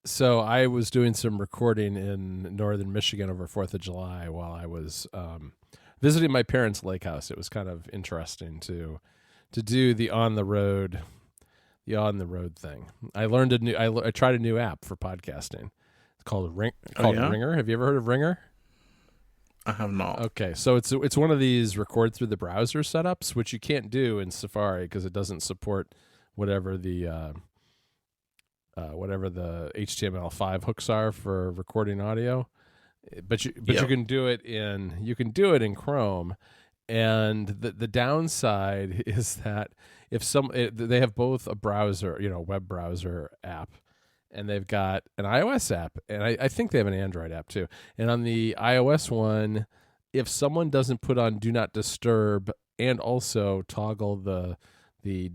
So I was doing some recording in northern Michigan over 4th of July while I was visiting my parents' lake house. It was kind of interesting to do the on the road thing. I learned I tried a new app for podcasting. It's called Yeah? Ringer. Have you ever heard of Ringer? I have not. Okay, so it's one of these record through the browser setups, which you can't do in Safari because it doesn't support whatever the HTML5 hooks are for recording audio. But Yep. you can do it in Chrome, and the downside is that they have both a browser, web browser app, and they've got an iOS app, and I think they have an Android app too. And on the iOS one, if someone doesn't put on Do Not Disturb and also toggle the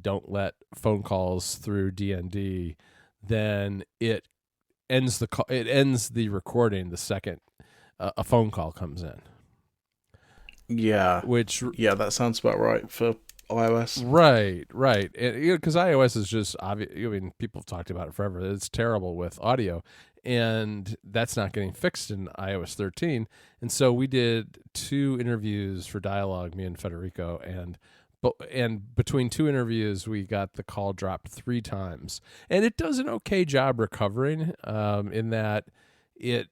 don't let phone calls through DND, then it ends the recording the second a phone call comes in. Yeah. Which Yeah, that sounds about right for iOS. right, because iOS is just obvious. I mean, people have talked about it forever. It's terrible with audio, and that's not getting fixed in iOS 13. And so we did 2 interviews for Dialogue, me and Federico, and between 2 interviews, we got the call dropped 3 times, and it does an okay job recovering. In that it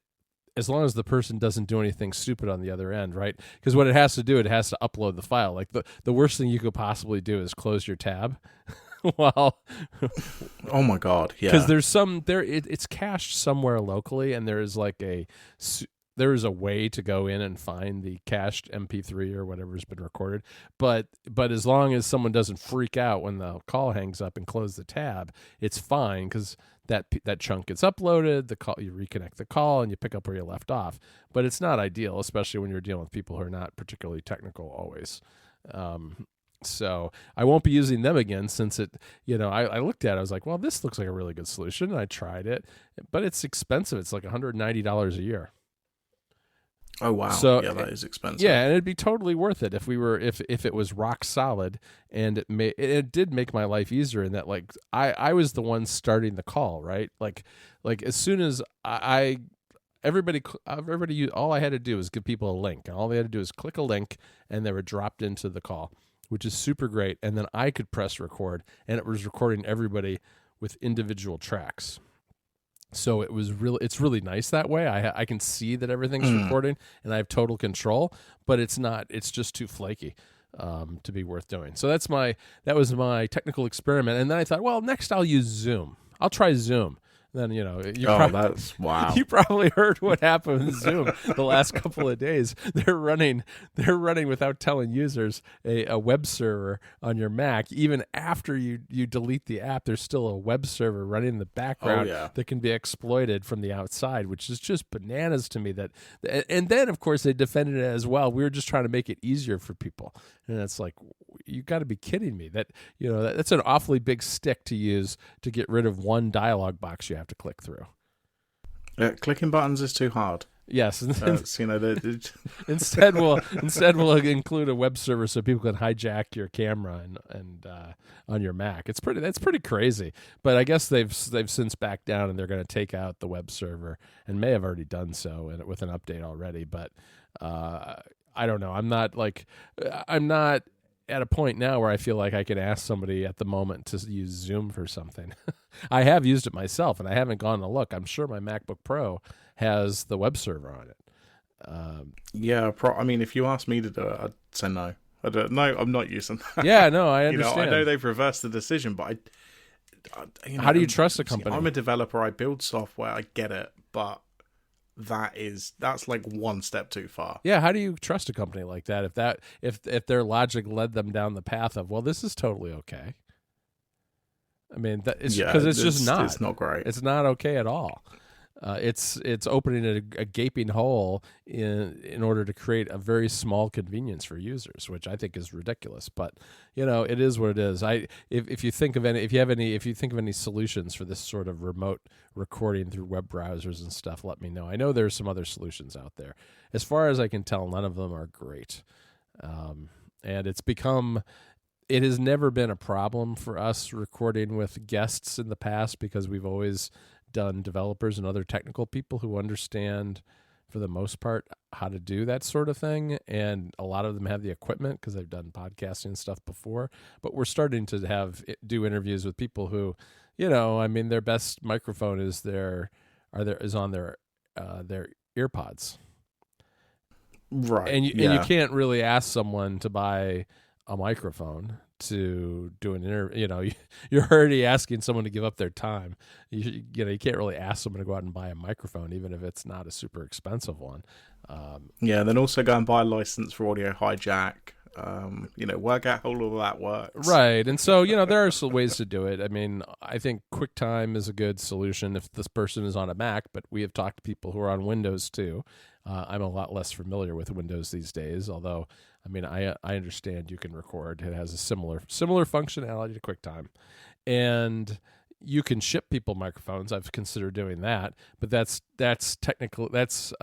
as long as the person doesn't do anything stupid on the other end, right? Because what it has to do, it has to upload the file. Like the worst thing you could possibly do is close your tab. Well, Oh my god, because yeah. it's cached somewhere locally, and there is a way to go in and find the cached MP3 or whatever's been recorded. But as long as someone doesn't freak out when the call hangs up and close the tab, it's fine because that chunk gets uploaded. You reconnect the call and you pick up where you left off. But it's not ideal, especially when you're dealing with people who are not particularly technical always. So I won't be using them again since I looked at it. I was like, well, this looks like a really good solution. And I tried it, but it's expensive. It's like $190 a year. Oh wow. So Yeah, that is expensive. yeah, and it'd be totally worth it if it was rock solid, and it did make my life easier in that, like, I was the one starting the call, right? Like as soon as everybody, all I had to do was give people a link, and all they had to do was click a link, and they were dropped into the call, which is super great. And then I could press record, and it was recording everybody with individual tracks. So it's really nice that way. I can see that everything's recording, and I have total control. But it's just too flaky to be worth doing. So that was my technical experiment. And then I thought, well, next I'll use Zoom. I'll try Zoom. Then That's wow. you probably heard what happened with Zoom the last couple of days. They're running without telling users a web server on your Mac. Even after you delete the app, there's still a web server running in the background that can be exploited from the outside, which is just bananas to me. And then of course they defended it as well. We were just trying to make it easier for people, and it's like, you got to be kidding me. That's an awfully big stick to use to get rid of one dialog box you have to click through. Clicking buttons is too hard. Yes, Instead instead we'll include a web server so people can hijack your camera and on your Mac. That's pretty crazy. But I guess they've since backed down, and they're going to take out the web server, and may have already done so with an update already. But I don't know. I'm not at a point now where I feel like I can ask somebody at the moment to use Zoom for something. I have used it myself, and I haven't gone to look. I'm sure my MacBook Pro has the web server on it. I mean, if you asked me to do it, I'd say no. No, I'm not using that. Yeah, no, I understand. I know they've reversed the decision, but how do you trust a company? I'm a developer. I build software. I get it, but that's like one step too far. Yeah, how do you trust a company like that if their logic led them down the path of, well, this is totally okay? I mean, it's just not. It's not great. It's not okay at all. It's opening a gaping hole in order to create a very small convenience for users, which I think is ridiculous. But it is what it is. If you think of any solutions for this sort of remote recording through web browsers and stuff, let me know. I know there's some other solutions out there. As far as I can tell, none of them are great, and it has never been a problem for us recording with guests in the past because we've always done developers and other technical people who understand, for the most part, how to do that sort of thing. And a lot of them have the equipment because they've done podcasting and stuff before. But we're starting to do interviews with people who, I mean, their best microphone is on their earpods. Right. And you can't really ask someone to buy a microphone to do an interview. You're already asking someone to give up their time. You can't really ask someone to go out and buy a microphone, even if it's not a super expensive one. Then also go and buy a license for Audio Hijack. Work out how all of that works. Right. And so, there are some ways to do it. I mean, I think QuickTime is a good solution if this person is on a Mac, but we have talked to people who are on Windows too. I'm a lot less familiar with Windows these days, although, I mean, I understand you can record. It has a similar functionality to QuickTime. And you can ship people microphones. I've considered doing that, but that's technical. That's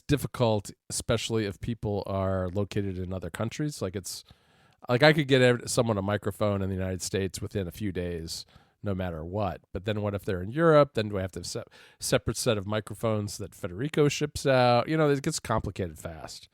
difficult, especially if people are located in other countries. Like I could get someone a microphone in the United States within a few days, no matter what. But then what if they're in Europe? Then do I have to have separate set of microphones that Federico ships out? It gets complicated fast.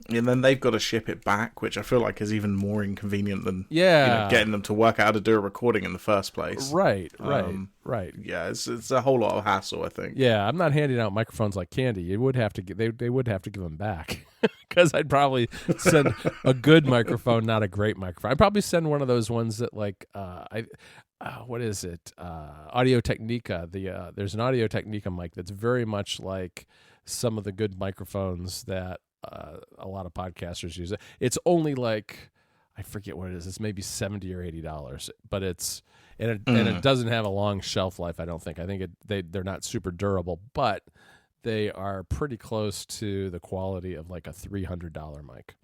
And then they've got to ship it back, which I feel like is even more inconvenient than getting them to work out how to do a recording in the first place. Right. Yeah, it's a whole lot of hassle, I think. Yeah, I'm not handing out microphones like candy. You would have to they would have to give them back because I'd probably send a good microphone, not a great microphone. I'd probably send one of those ones that what is it? Audio Technica. There's an Audio Technica mic that's very much like some of the good microphones that a lot of podcasters use. It's only like, I forget what it is. It's maybe $70 or $80, but and it doesn't have a long shelf life. I don't think. I think they're not super durable, but they are pretty close to the quality of like a $300 mic.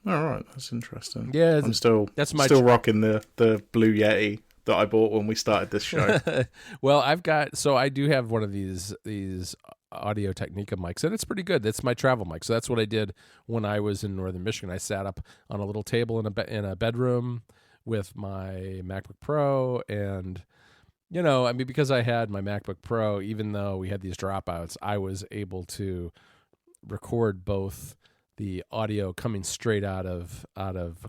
All right, that's interesting. Yeah, I'm still rocking the Blue Yeti that I bought when we started this show. Well, I do have one of these Audio Technica mics, and it's pretty good. That's my travel mic. So that's what I did when I was in northern Michigan. I sat up on a little table in a bedroom with my MacBook Pro, and because I had my MacBook Pro, even though we had these dropouts, I was able to record both the audio coming straight out of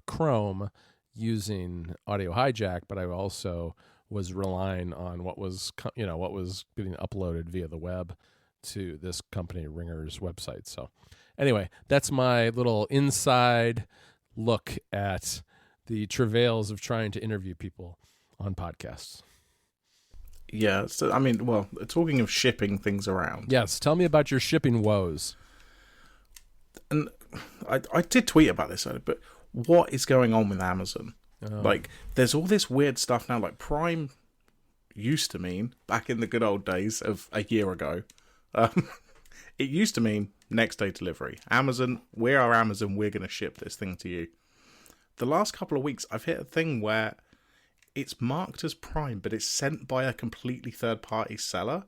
Chrome using Audio Hijack, but I also was relying on what was getting uploaded via the web to this company Ringer's website. So anyway, that's my little inside look at the travails of trying to interview people on podcasts. Yeah, so I mean, well, talking of shipping things around. Yes, tell me about your shipping woes. And I did tweet about this, but what is going on with Amazon? Like, there's all this weird stuff now. Like, Prime used to mean, back in the good old days of a year ago, it used to mean next day delivery. Amazon, we are Amazon, we're going to ship this thing to you. The last couple of weeks, I've hit a thing where it's marked as Prime, but it's sent by a completely third-party seller.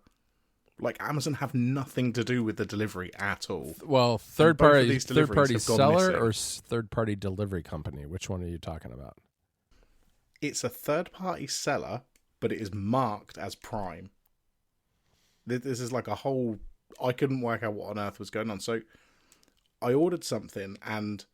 Like, Amazon have nothing to do with the delivery at all. Well, third-party seller or third-party delivery company? Which one are you talking about? It's a third-party seller, but it is marked as Prime. This is like a whole... I couldn't work out what on earth was going on. So I ordered something, and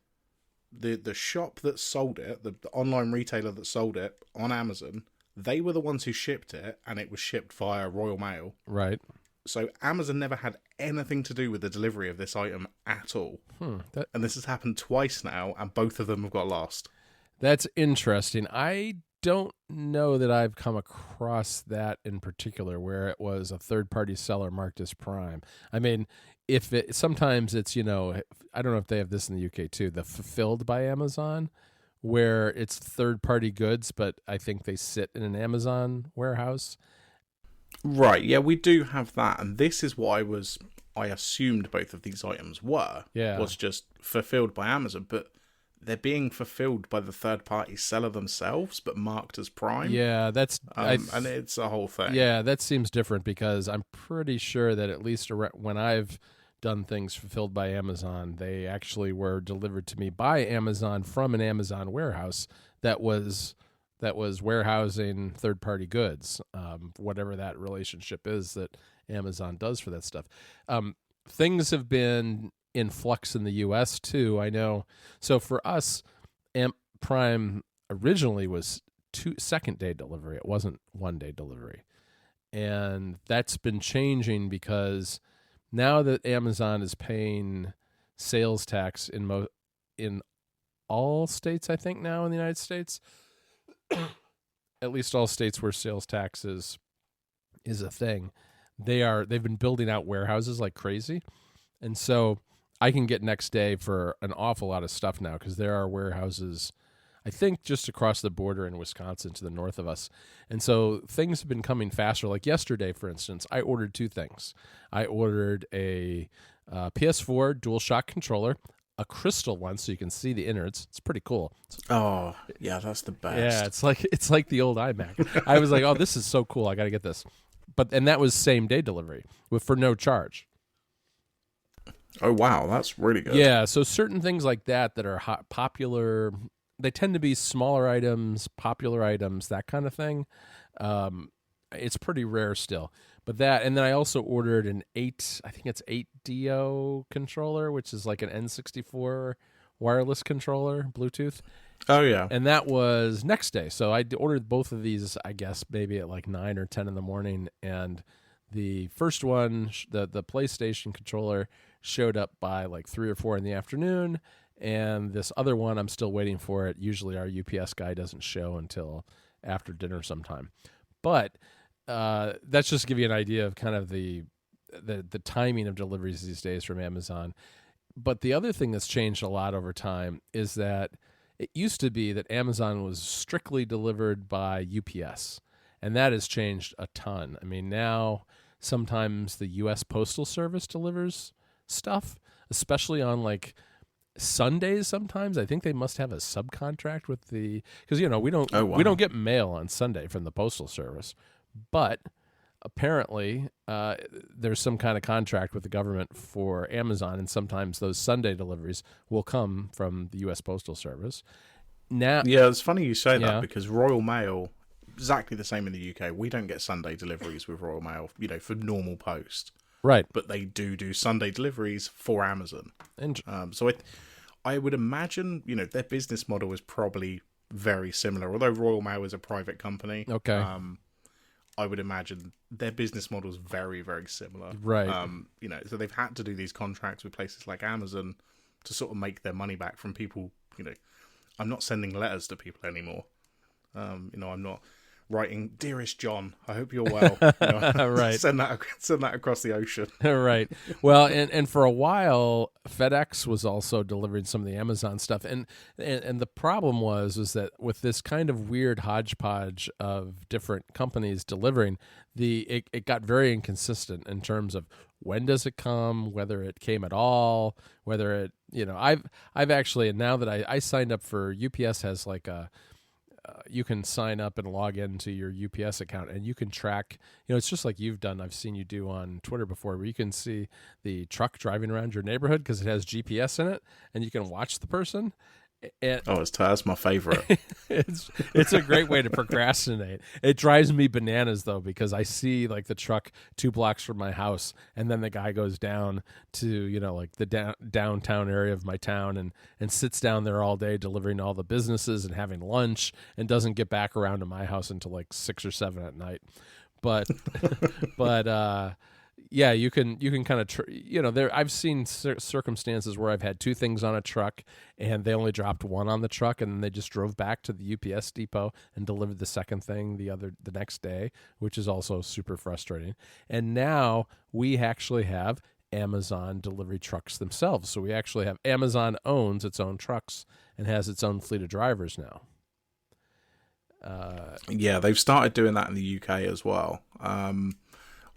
the shop that sold it, the online retailer that sold it on Amazon, they were the ones who shipped it, and it was shipped via Royal Mail. Right. So Amazon never had anything to do with the delivery of this item at all. And this has happened twice now, and both of them have got lost. That's interesting. I don't know that I've come across that in particular, where it was a third-party seller marked as Prime. I mean, sometimes it's, I don't know if they have this in the UK too, the Fulfilled by Amazon, where it's third-party goods, but I think they sit in an Amazon warehouse. Right, yeah, we do have that, and this is what I assumed both of these items were, was just fulfilled by Amazon, but they're being fulfilled by the third-party seller themselves, but marked as Prime. Yeah, that's... and it's a whole thing. Yeah, that seems different, because I'm pretty sure that at least when I've done things fulfilled by Amazon, they actually were delivered to me by Amazon from an Amazon warehouse that was that was warehousing third-party goods, whatever that relationship is that Amazon does for that stuff. Things have been in flux in the U.S. too. I know. So for us, Prime originally was second-day delivery. It wasn't one-day delivery, and that's been changing because now that Amazon is paying sales tax in all states, I think now in the United States, at least all states where sales tax is a thing, they've been building out warehouses like crazy, and so I can get next day for an awful lot of stuff now because there are warehouses, I think, just across the border in Wisconsin to the north of us. And so things have been coming faster. Like yesterday, for instance, I ordered 2 things. I ordered a PS4 DualShock controller, a crystal one so you can see the innards. It's pretty cool. Oh, yeah, that's the best. Yeah, it's like the old iMac. I was like, oh, this is so cool. I got to get this. And that was same day delivery for no charge. Oh, wow, that's really good. Yeah, so certain things like that are popular, they tend to be smaller items, popular items, that kind of thing. It's pretty rare still. But that, and then I also ordered an 8DO controller, which is like an N64 wireless controller, Bluetooth. Oh, yeah. And that was next day. So I ordered both of these, I guess, maybe at like 9 or 10 in the morning. And the first one, the PlayStation controller, showed up by like 3 or 4 in the afternoon. And this other one, I'm still waiting for it. Usually our UPS guy doesn't show until after dinner sometime. But that's just to give you an idea of kind of the timing of deliveries these days from Amazon. But the other thing that's changed a lot over time is that it used to be that Amazon was strictly delivered by UPS, and that has changed a ton. I mean, now sometimes the U.S. Postal Service delivers stuff, especially on like Sundays. Sometimes I think they must have a subcontract with because we don't get mail on Sunday from the Postal Service, but apparently there's some kind of contract with the government for Amazon, and sometimes those Sunday deliveries will come from the U.S. Postal Service. Now, yeah, it's funny you say that because Royal Mail, exactly the same in the UK. We don't get Sunday deliveries with Royal Mail, for normal post. Right. But they do Sunday deliveries for Amazon. So I would imagine, their business model is probably very similar. Although Royal Mail is a private company. Okay. I would imagine their business model is very, very similar. Right. So they've had to do these contracts with places like Amazon to sort of make their money back from people. I'm not sending letters to people anymore. I'm not writing, "Dearest John, I hope you're well." Right. Send that across the ocean. Right. Well, and for a while, FedEx was also delivering some of the Amazon stuff, and the problem was that with this kind of weird hodgepodge of different companies delivering, it got very inconsistent in terms of when does it come, whether it came at all, whether it I've actually, and now that I signed up for UPS has like a. You can sign up and log into your UPS account, and you can track, it's just like you've done. I've seen you do on Twitter before, where you can see the truck driving around your neighborhood because it has GPS in it, and you can watch the person. And that's my favorite. It's a great way to procrastinate. It drives me bananas though, because I see like the truck 2 blocks from my house, and then the guy goes down to like the downtown area of my town and sits down there all day delivering all the businesses and having lunch, and doesn't get back around to my house until like 6 or 7 at night. But yeah, you can kind of there. I've seen circumstances where I've had 2 things on a truck, and they only dropped 1 on the truck, and then they just drove back to the UPS depot and delivered the second thing the next day, which is also super frustrating. And now we actually have Amazon delivery trucks themselves. So we actually have Amazon owns its own trucks and has its own fleet of drivers now. Yeah, they've started doing that in the UK as well.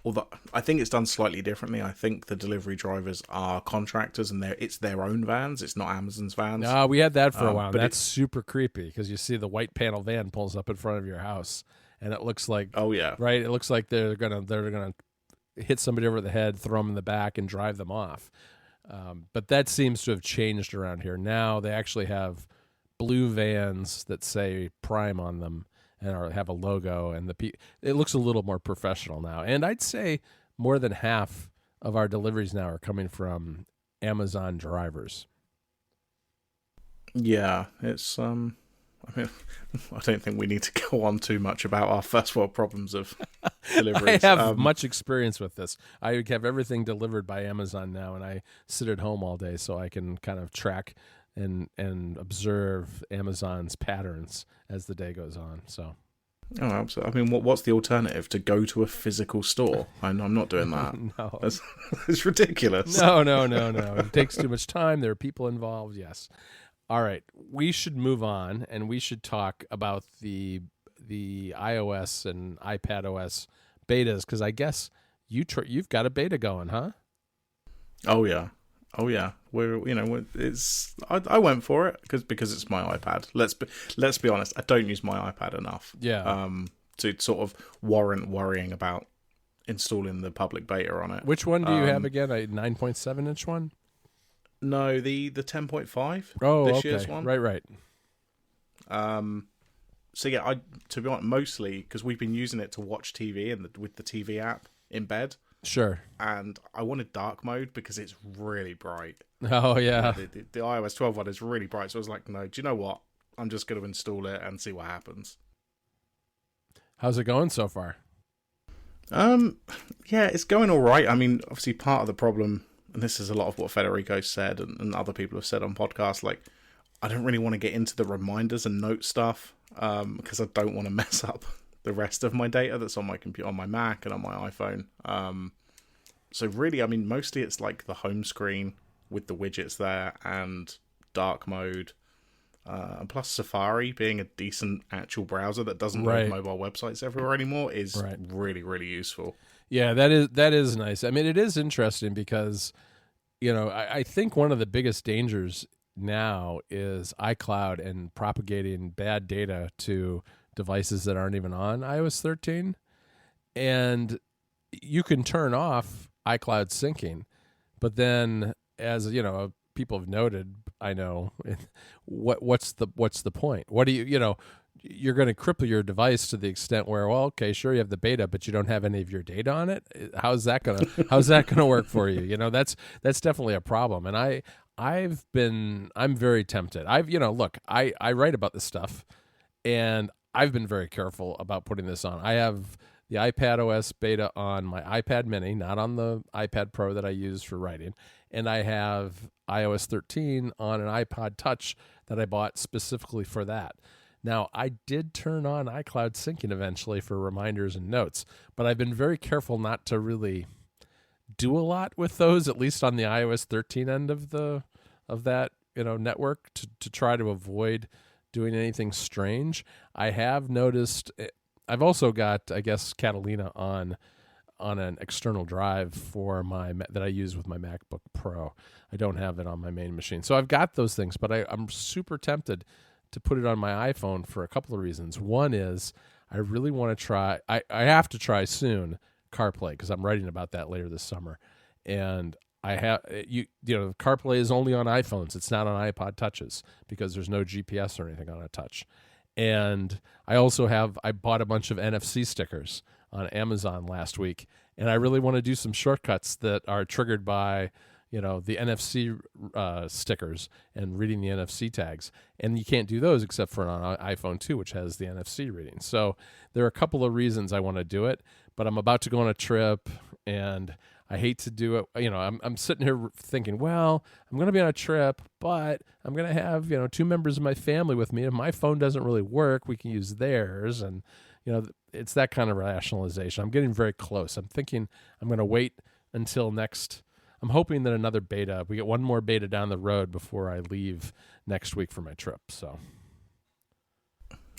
Although I think it's done slightly differently. I think the delivery drivers are contractors, and it's their own vans. It's not Amazon's vans. No, we had that for a while. But that's super creepy because you see the white panel van pulls up in front of your house, and it looks like right. It looks like they're gonna hit somebody over the head, throw them in the back, and drive them off. But that seems to have changed around here. Now they actually have blue vans that say Prime on them, and have a logo, and it looks a little more professional now. And I'd say more than half of our deliveries now are coming from Amazon drivers. Yeah, it's I mean, I don't think we need to go on too much about our first world problems of deliveries. I have much experience with this. I have everything delivered by Amazon now, and I sit at home all day, so I can kind of track and observe Amazon's patterns as the day goes on. So, oh, absolutely. I mean, what's the alternative? To go to a physical store? I'm not doing that. No, it's ridiculous. No. It takes too much time. There are people involved. Yes. All right, we should move on, and we should talk about the iOS and iPadOS betas, because I guess you've got a beta going, huh? Oh yeah. I went for it because it's my iPad. Let's be honest. I don't use my iPad enough. Yeah. To sort of warrant worrying about installing the public beta on it. Which one do you have again? A 9.7 inch one? No, the 10.5. Oh, this okay. year's one. Right. So yeah, to be honest, mostly because we've been using it to watch TV with the TV app in bed. Sure. And I wanted dark mode because it's really bright. Oh yeah. The iOS 12 one is really bright, so I was like, no, do you know what? I'm just going to install it and see what happens. How's it going so far? Yeah, it's going all right. I mean, obviously part of the problem, and this is a lot of what Federico said and other people have said on podcasts, like, I don't really want to get into the reminders and note stuff because I don't want to mess up the rest of my data that's on my computer, on my Mac and on my iPhone. So really, I mean, mostly it's like the home screen with the widgets there and dark mode. And plus Safari being a decent actual browser that doesn't load mobile websites everywhere anymore is really, really useful. Yeah, that is nice. I mean, it is interesting because, I think one of the biggest dangers now is iCloud and propagating bad data to devices that aren't even on iOS 13. And you can turn off iCloud syncing, but then, as people have noted, I know, what's the point? What do you're going to cripple your device to the extent where, well, okay, sure, you have the beta, but you don't have any of your data on it. How's that gonna work for you? That's definitely a problem. And I'm very tempted. I write about this stuff, and I've been very careful about putting this on. I have the iPadOS beta on my iPad mini, not on the iPad Pro that I use for writing. And I have iOS 13 on an iPod Touch that I bought specifically for that. Now, I did turn on iCloud syncing eventually for reminders and notes, but I've been very careful not to really do a lot with those, at least on the iOS 13 end of that network, to try to avoid doing anything strange. I have noticed. I've also got, I guess, Catalina on an external drive that I use with my MacBook Pro. I don't have it on my main machine, so I've got those things. But I'm super tempted to put it on my iPhone for a couple of reasons. One is I really want to try. I have to try soon CarPlay because I'm writing about that later this summer, and I have CarPlay is only on iPhones. It's not on iPod Touches because there's no GPS or anything on a touch. And I bought a bunch of NFC stickers on Amazon last week, and I really want to do some shortcuts that are triggered by the NFC stickers and reading the NFC tags. And you can't do those except for on iPhone 2, which has the NFC reading. So there are a couple of reasons I want to do it, but I'm about to go on a trip, and I hate to do it. I'm sitting here thinking, well, I'm going to be on a trip, but I'm going to have, 2 members of my family with me. If my phone doesn't really work, we can use theirs. And, it's that kind of rationalization. I'm getting very close. I'm thinking I'm going to wait until I'm hoping that we get one more beta down the road before I leave next week for my trip. So.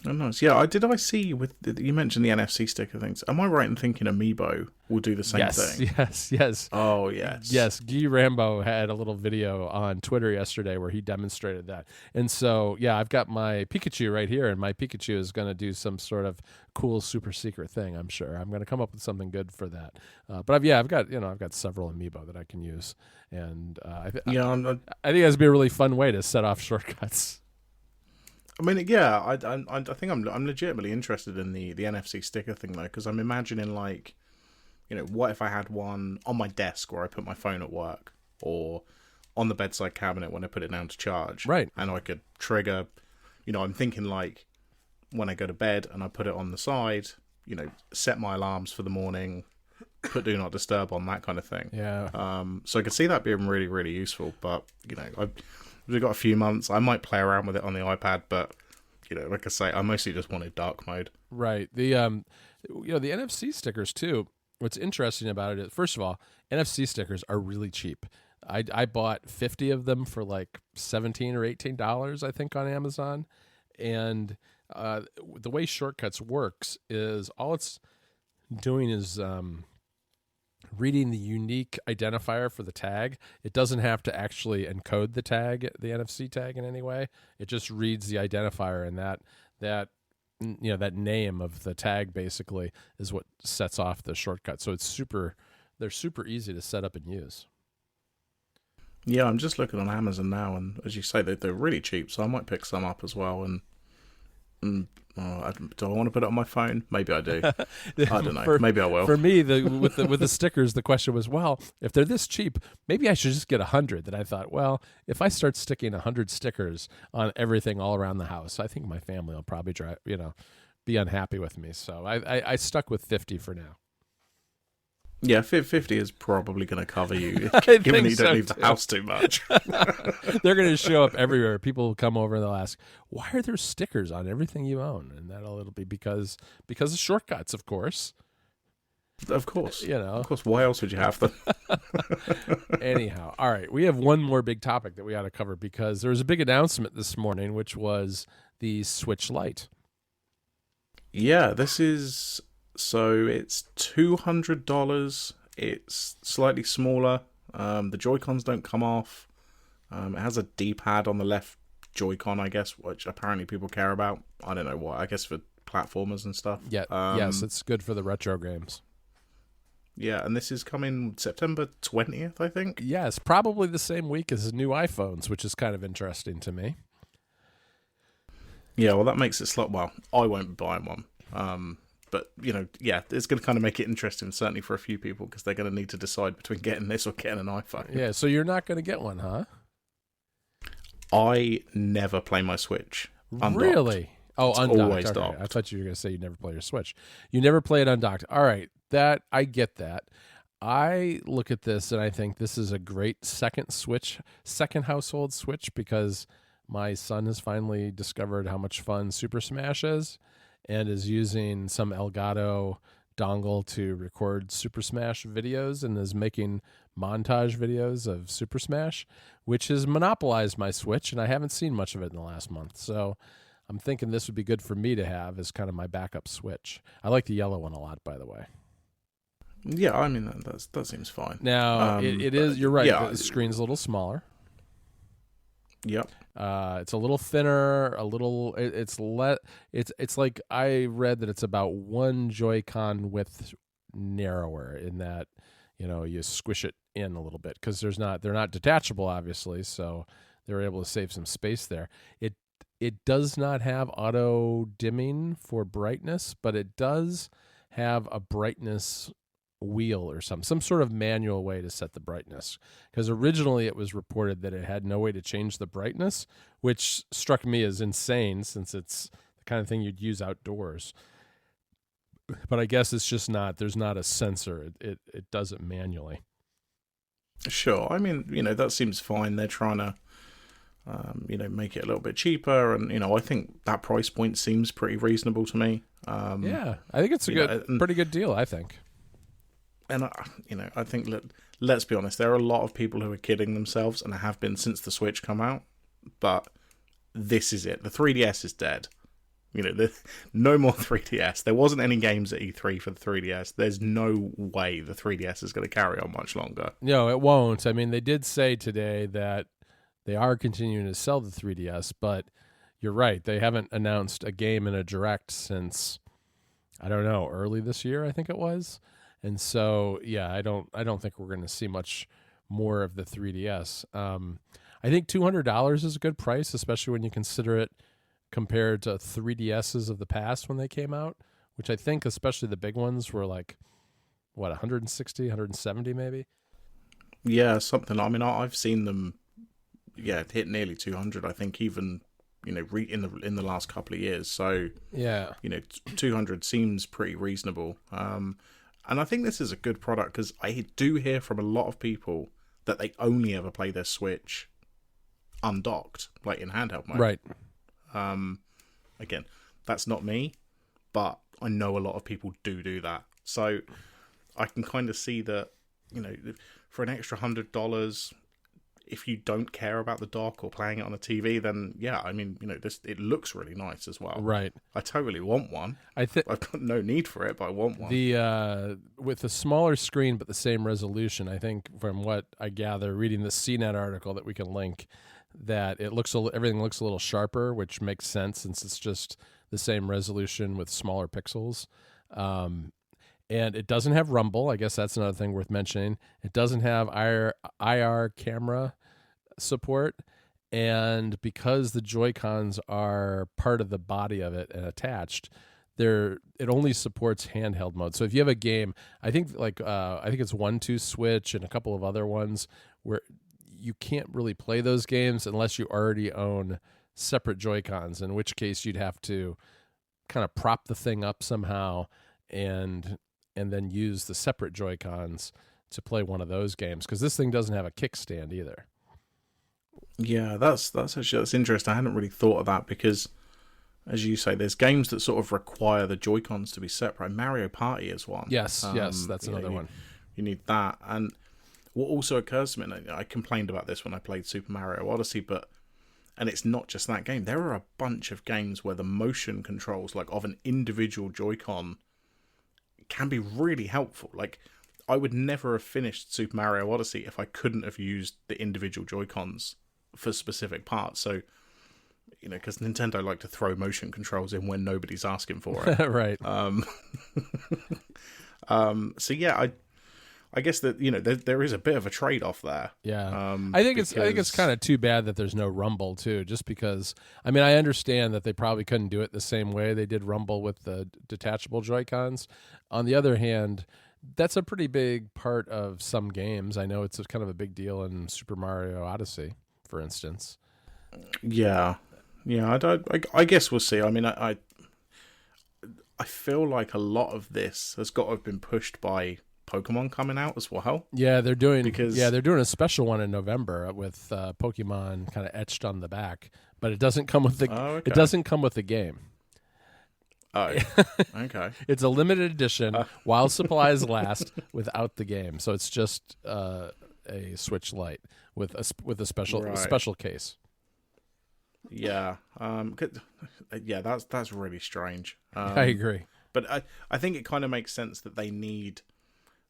Oh, nice. Yeah, I see you mentioned the NFC sticker things. Am I right in thinking Amiibo will do the same thing? Yes. Oh, yes. Yes, Guy Rambo had a little video on Twitter yesterday where he demonstrated that. And so, yeah, I've got my Pikachu right here, and my Pikachu is going to do some sort of cool super secret thing, I'm sure. I'm going to come up with something good for that. But I've got several Amiibo that I can use. And I think it's going to be a really fun way to set off shortcuts. I mean, yeah, I think I'm legitimately interested in the NFC sticker thing though, because I'm imagining like, what if I had one on my desk where I put my phone at work, or on the bedside cabinet when I put it down to charge, Right. and I could trigger, I'm thinking like when I go to bed and I put it on the side, set my alarms for the morning, put do not disturb on, that kind of thing. Yeah. So I could see that being really, really useful. But we've got a few months. I might play around with it on the iPad, but like I say, I mostly just wanted dark mode. Right. The the NFC stickers too. What's interesting about it is, first of all, NFC stickers are really cheap. I bought 50 of them for like $17 or $18, I think, on Amazon. And the way Shortcuts works is all it's doing is reading the unique identifier for the tag. It doesn't have to actually encode the tag, the NFC tag, in any way. It just reads the identifier, and that name of the tag basically is what sets off the shortcut. So they're super easy to set up and use. Yeah, I'm just looking on Amazon now, and as you say, they're really cheap, so I might pick some up as well. And do I want to put it on my phone? Maybe I do. I don't know. Maybe I will. For me, with the stickers, the question was, well, if they're this cheap, maybe I should just get 100. Then I thought, well, if I start sticking 100 stickers on everything all around the house, I think my family will probably be unhappy with me. So I stuck with 50 for now. Yeah, 50 is probably going to cover you, I given that you don't so leave the house too much. They're going to show up everywhere. People will come over and they'll ask, why are there stickers on everything you own? And it'll be because of shortcuts, of course. Of course. Of course, why else would you have them? Anyhow, all right. We have one more big topic that we ought to cover, because there was a big announcement this morning, which was the Switch Lite. Yeah, this is... So it's $200. It's slightly smaller. The Joy-Cons don't come off. It has a D-pad on the left Joy-Con, I guess, which apparently people care about. I don't know why. I guess for platformers and stuff. Yeah. Yes, it's good for the retro games. Yeah, and this is coming September 20th, I think. Yes, probably the same week as the new iPhones, which is kind of interesting to me. Yeah, well, that makes it well, I won't be buying one. But, it's going to kind of make it interesting, certainly for a few people, because they're going to need to decide between getting this or getting an iPhone. Yeah, so you're not going to get one, huh? I never play my Switch undocked. Really? Oh, it's undocked. Always okay. docked. I thought you were going to say you never play your Switch. You never play it undocked. All right, I get that. I look at this and I think this is a great second household Switch, because my son has finally discovered how much fun Super Smash is, and is using some Elgato dongle to record Super Smash videos, and is making montage videos of Super Smash, which has monopolized my Switch, and I haven't seen much of it in the last month. So I'm thinking this would be good for me to have as kind of my backup Switch. I like the yellow one a lot, by the way. Yeah, I mean, that seems fine. Now, it is, you're right, yeah, the screen's a little smaller. Yep. It's a little thinner, it's like, I read that it's about one Joy-Con width narrower, in that, you squish it in a little bit, because they're not detachable, obviously, so they're able to save some space there. It does not have auto dimming for brightness, but it does have a brightness wheel or some sort of manual way to set the brightness, because originally it was reported that it had no way to change the brightness, which struck me as insane, since it's the kind of thing you'd use outdoors. But I guess it's just there's not a sensor. It does it manually. Sure. I mean, that seems fine. They're trying to make it a little bit cheaper, and I think that price point seems pretty reasonable to me. Yeah, I think it's a pretty good deal, I think. And I think, let's be honest, there are a lot of people who are kidding themselves, and have been since the Switch come out. But this is it. The 3DS is dead. No more 3DS. There wasn't any games at E3 for the 3DS. There's no way the 3DS is going to carry on much longer. No, it won't. I mean, they did say today that they are continuing to sell the 3DS, but you're right. They haven't announced a game in a Direct since, I don't know, early this year, I think it was. And so, yeah, I don't think we're going to see much more of the 3DS. I think $200 is a good price, especially when you consider it compared to 3DSs of the past when they came out, which I think, especially the big ones, were like, what, 160, 170 maybe? Yeah, something. I mean, I've seen them, hit nearly 200. I think even in the last couple of years. So yeah, 200 seems pretty reasonable. And I think this is a good product because I do hear from a lot of people that they only ever play their Switch undocked, like in handheld mode. Right. Again, that's not me, but I know a lot of people do that. So I can kind of see that, for an extra $100, if you don't care about the dock or playing it on a TV, then yeah, I mean, it looks really nice as well. Right. I totally want one. I've got no need for it, but I want one. With a smaller screen but the same resolution, I think from what I gather reading the CNET article that we can link, that everything looks a little sharper, which makes sense since it's just the same resolution with smaller pixels. And it doesn't have rumble. I guess that's another thing worth mentioning. It doesn't have IR camera support. And because the Joy-Cons are part of the body of it and attached, it only supports handheld mode. So if you have a game, I think it's 1-2 Switch and a couple of other ones where you can't really play those games unless you already own separate Joy-Cons, in which case you'd have to kind of prop the thing up somehow and then use the separate Joy-Cons to play one of those games, because this thing doesn't have a kickstand either. Yeah, that's interesting. I hadn't really thought of that because, as you say, there's games that sort of require the Joy-Cons to be separate. Mario Party is one. Yes, that's another one. You need that. And what also occurs to me, and I complained about this when I played Super Mario Odyssey, and it's not just that game. There are a bunch of games where the motion controls, like of an individual Joy-Con, can be really helpful. Like, I would never have finished Super Mario Odyssey if I couldn't have used the individual Joy-Cons for specific parts. So, because Nintendo like to throw motion controls in when nobody's asking for it. Right. So yeah, I guess that there is a bit of a trade-off there. Yeah, I think it's kind of too bad that there's no rumble too. Just because, I mean, I understand that they probably couldn't do it the same way they did rumble with the detachable Joy-Cons. On the other hand, that's a pretty big part of some games. I know it's kind of a big deal in Super Mario Odyssey, for instance. Yeah. I guess we'll see. I mean, I feel like a lot of this has got to have been pushed by Pokemon coming out as well. Yeah, they're doing a special one in November with Pokemon kind of etched on the back, but it doesn't come with it doesn't come with the game. Oh, okay. It's a limited edition while supplies last without the game. So it's just a Switch Lite with a special case. Yeah. That's really strange. I agree. But I think it kind of makes sense that they need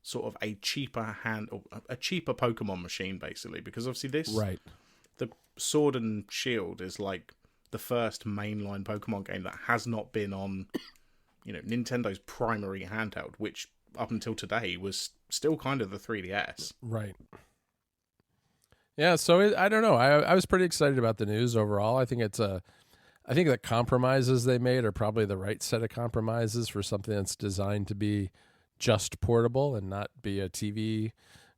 sort of a cheaper Pokemon machine, basically, because obviously the Sword and Shield is like the first mainline Pokemon game that has not been on, Nintendo's primary handheld, which up until today was still kind of the 3DS. Right. Yeah, so I don't know. I was pretty excited about the news overall. I think the compromises they made are probably the right set of compromises for something that's designed to be just portable and not be a TV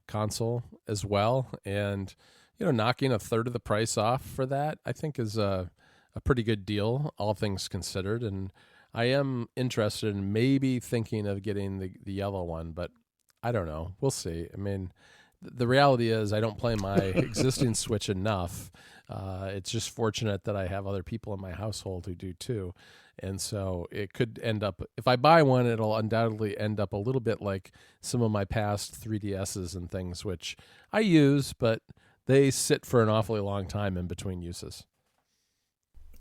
console as well. And, knocking a third of the price off for that, I think is a pretty good deal, all things considered. And I am interested in maybe thinking of getting the yellow one, but I don't know. We'll see. I mean, the reality is I don't play my existing Switch enough. It's just fortunate that I have other people in my household who do too. And so it could end up, if I buy one, it'll undoubtedly end up a little bit like some of my past 3DSs and things, which I use, but they sit for an awfully long time in between uses.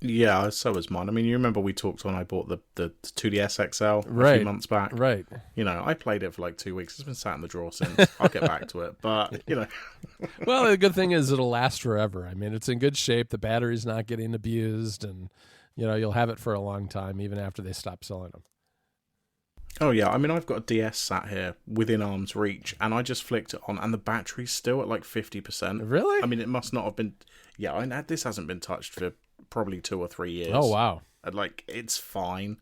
Yeah, so was mine. I mean, you remember we talked when I bought the 2DS XL a few months back. Right. I played it for like 2 weeks. It's been sat in the drawer since. I'll get back to it. But, Well, the good thing is it'll last forever. I mean, it's in good shape. The battery's not getting abused. And, you'll have it for a long time, even after they stop selling them. Oh, yeah. I mean, I've got a DS sat here within arm's reach, and I just flicked it on, and the battery's still at like 50%. Really? I mean, it must not have been... Yeah, this hasn't been touched for probably 2 or 3 years. Oh wow! And like it's fine.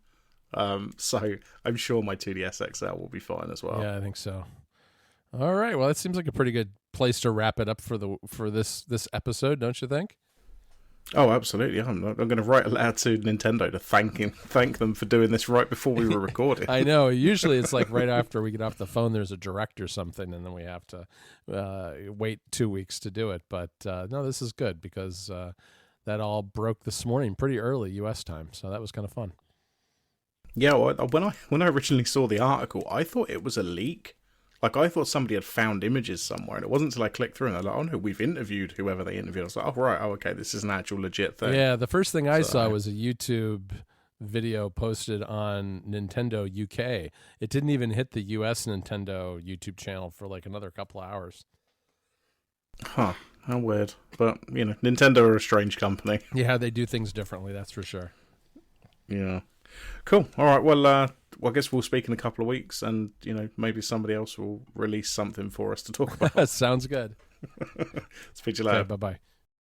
So I'm sure my 2DS XL will be fine as well. Yeah, I think so. All right. Well, that seems like a pretty good place to wrap it up for this episode, don't you think? Oh, absolutely. I'm going to write a letter to Nintendo to thank them for doing this right before we were recording. I know. Usually it's like right after we get off the phone, there's a direct or something, and then we have to wait 2 weeks to do it. But no, this is good because that all broke this morning pretty early U.S. time, so that was kind of fun. Yeah, well, when I originally saw the article, I thought it was a leak. Like, I thought somebody had found images somewhere, and it wasn't until I clicked through and they're like, oh no, we've interviewed whoever they interviewed. I was like, oh right, oh okay, this is an actual legit thing. Yeah, the first thing I saw was a YouTube video posted on Nintendo UK. It didn't even hit the US Nintendo YouTube channel for like another couple of hours. Huh, how weird. But, you know, Nintendo are a strange company. Yeah, they do things differently, that's for sure. Yeah. Cool. All right. Well, I guess we'll speak in a couple of weeks, and you know, maybe somebody else will release something for us to talk about. Sounds good. Speak to you later. Okay, bye-bye.